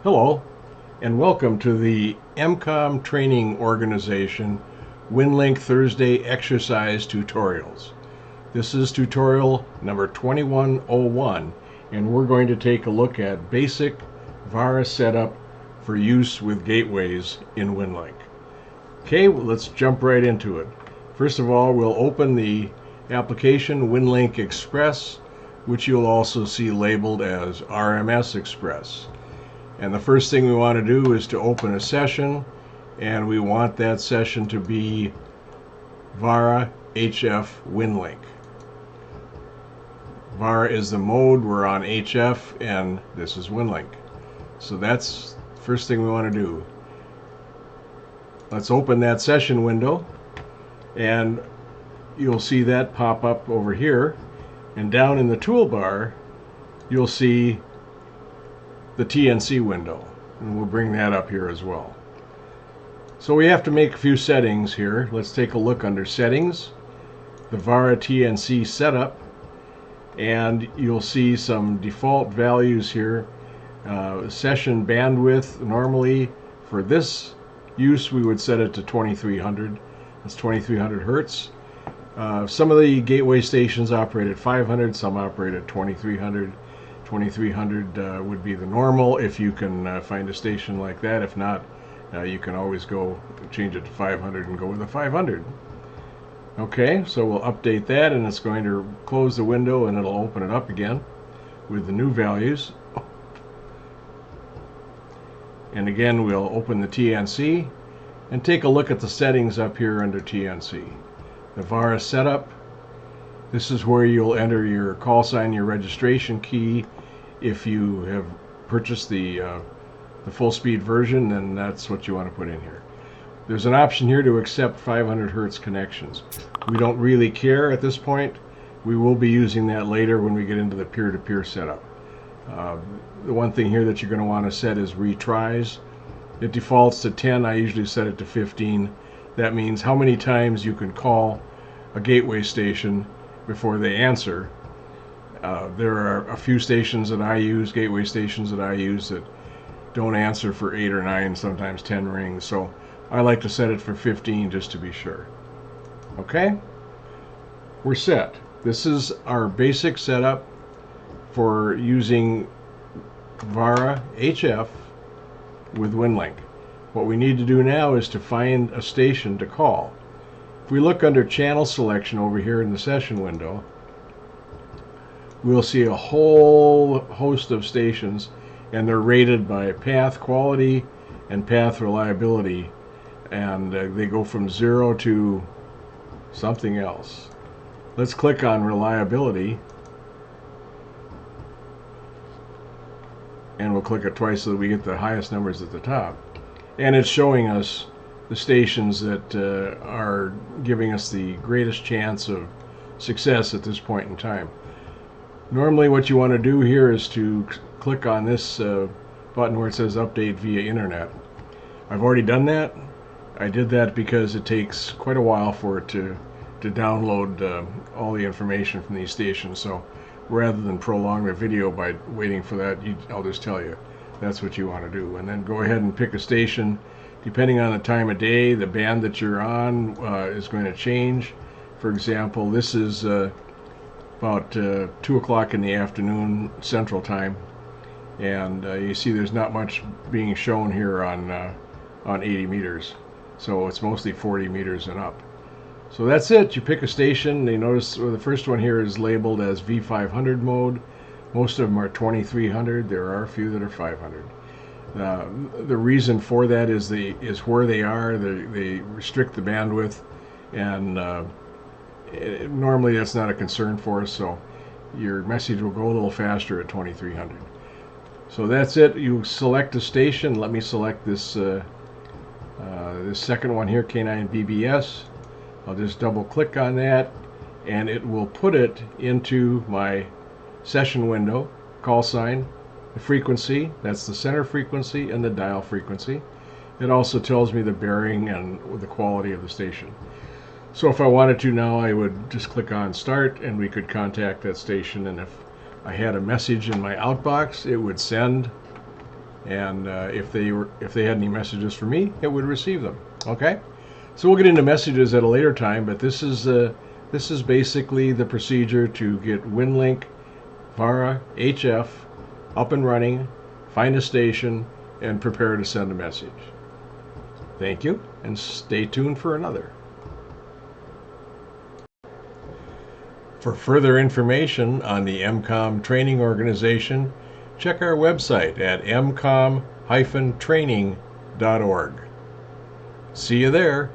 Hello, and welcome to the MCOM Training Organization Winlink Thursday Exercise Tutorials. This is tutorial number 2101, and we're going to take a look at basic Vara setup for use with gateways in Winlink. Okay, well, let's jump right into it. First of all, we'll open the application Winlink Express, which you'll also see labeled as RMS Express. And the first thing we want to do is to open a session, and we want that session to be Vara HF Winlink. Vara is the mode, we're on HF, and this is Winlink. So that's the first thing we want to do. Let's open that session window, and you'll see that pop up over here. And down in the toolbar, you'll see the TNC window, and we'll bring that up here as well. So we have to make a few settings here. Let's take a look under settings, the Vara TNC setup, and you'll see some default values here. Session bandwidth, normally for this use we would set it to 2300. That's 2300 hertz. Some of the gateway stations operate at 500, some operate at 2300. 2300 would be the normal if you can find a station like that. If not, you can always go change it to 500 and go with the 500. Okay, so we'll update that, and it's going to close the window and it'll open it up again with the new values. And again, we'll open the TNC and take a look at the settings up here under TNC. The Vara setup. This is where you'll enter your call sign, your registration key. If you have purchased the full speed version, then that's what you want to put in here. There's an option here to accept 500 hertz connections. We don't really care at this point. We will be using that later when we get into the peer-to-peer setup. The one thing here that you're going to want to set is retries. It defaults to 10. I usually set it to 15. That means how many times you can call a gateway station before they answer. There are a few stations that I use, gateway stations that I use, that don't answer for 8 or 9, sometimes 10 rings. So I like to set it for 15 just to be sure. Okay, we're set. This is our basic setup for using Vara HF with Winlink. What we need to do now is to find a station to call. If we look under channel selection over here in the session window, we'll see a whole host of stations, and they're rated by path quality and path reliability, and they go from 0 to something else. Let's click on reliability, and we'll click it twice so that we get the highest numbers at the top, and it's showing us the stations that are giving us the greatest chance of success at this point in time. Normally what you want to do here is to click on this button where it says update via internet. I've already done that. I did that because it takes quite a while for it to download all the information from these stations. So rather than prolong the video by waiting for that, I'll just tell you that's what you want to do. And then go ahead and pick a station. Depending on the time of day, the band that you're on is going to change. For example, this is about 2 o'clock in the afternoon Central Time, and you see there's not much being shown here on 80 meters, so it's mostly 40 meters and up. So that's it. You pick a station. You notice the first one here is labeled as V500 mode. Most of them are 2300. There are a few that are 500. The reason for that is where they are. They restrict the bandwidth, and normally that's not a concern for us, so your message will go a little faster at 2300. So that's it. You select a station. Let me select this this second one here, K9BBS. I'll just double click on that, and it will put it into my session window. Call sign, the frequency, that's the center frequency, and the dial frequency. It also tells me the bearing and the quality of the station. So if I wanted to now, I would just click on start, and we could contact that station, and if I had a message in my outbox, it would send and if they had any messages for me, it would receive them. Okay, so we'll get into messages at a later time, but this is basically the procedure to get Winlink Vara HF up and running, find a station, and prepare to send a message. Thank you, and stay tuned for another. For further information on the EMCOM training organization, check our website at mcom-training.org. See you there.